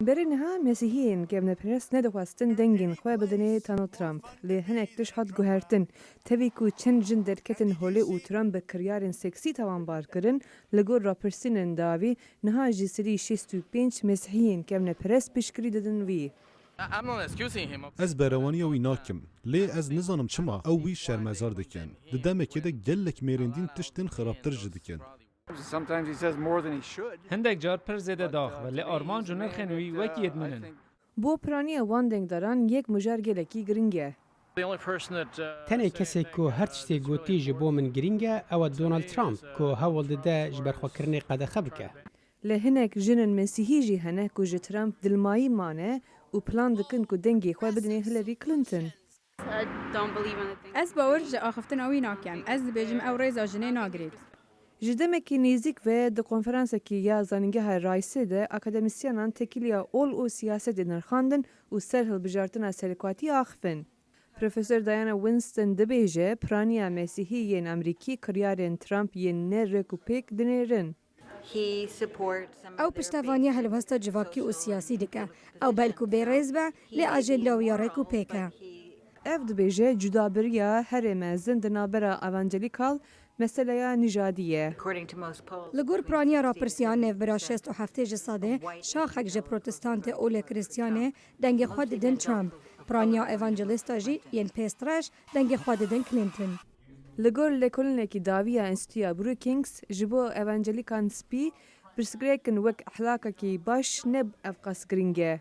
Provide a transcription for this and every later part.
برنها مسیحیین که من پرس ندخواستن دنگین خواه بدنه تانو ترامپ لی هنک دش هات گوهرتن تاوی کو چند جن درکتن هولی او ترامپ بکریارن سکسی توان بار کرن لگور راپرسینن داوی نها جسری 65 مسیحیین که من پرس پیشکری دادن وی از بروانی وی ناکم لی از نزانم چما او وی شرمزار دکن ددامه که ده گلک میرندین تشتن خرابتر جدکن هندێک جار پر زێدە داخ ولی ئارمان جو نرخێنوی وەکی یدمنن. بو پرانی وان دنگ داران یک مجار گلکی گرنگه. تنه کسی که هر چیزی گویی جبو من گرینگه او دونالد ترامپ که هول ده جبرخوکرنی قد خبرکه. لهنک جنن مسیحی جی هنه که ج ترامپ دلمایی مانه و پلان دکن که دنگی خواه بدنه هیلاری کلینتون. از باور جا آخفتن اوی ناکن. از بیجم او ریزا جنه ناگرید. جدمکی نزدیک و د کنفرانس کی یا زنگه رئیسه ده اکادمیسیانان تکیلیا اول او سیاست نرخاندن و سرهل بجارتن سرکواتی آخفن. پروفسور دایانا وینستون دبیجه پرانی مسیحی ین امریکی کریارن ترامپ ین نرک و پیک دنیرن. او پشتوانی هلوستا جواکی و سیاسی دکه او بلکو بیرز با لی اجندا و یارکو پیکه. اف دبیجه جدابریا هر مزن دنابرا اوانجلیکال مسئله نژادیه. لگور پرانیا راپرسیان نو برا 67 جساده شاخک ج پروتستانت اول کریستیانه دنگ خود دن ترامپ. پرانیا ایوانجلیستا جی ین پیسترش دنگ خود دن کلینتون. لگور لکولنکی داویا انستیا بروکینگز جبو ایوانجلیکان سپی برسگریکن وک احلاقه کی باش نب افقاس گرینگه.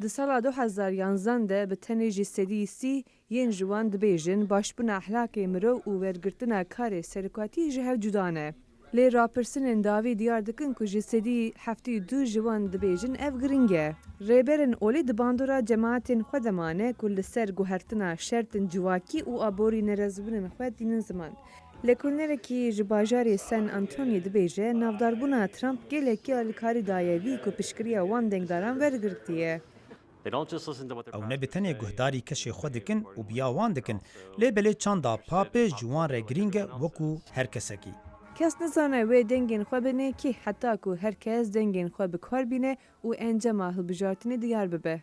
د سال 2011 ده به تنه جسدی سی ین جوان دبیجن باشبون احلاق مرو و ورگرتنا کار سرکواتی جهو جدانه. لی راپرسن داوی دیار دکن که جسدی هفتی دو جوان دبیجن اف گرینگه. ریبرن اولی دباندورا جماعتین خودمانه کل سر گوهرتنا شرطن جواکی و آبوری نرزبون خود دینن زمان. لکولنره کی جباجاری سن انتونی دبیجه نافداربونا ترامپ گله که الکاری دایوی که پشکریا وان دنگ دارن ورگرتیه. او نبتنه گهداری کشی خود دکن و بیاوان دکن لیبلی چاندا پاپ جوان را گرینگ وکو هر کسکی. کس نزانه و دنگین خواه بینه که حتی که هر کس دنگین خواه بکار بینه و انجام هل بجارتنی دیار ببه.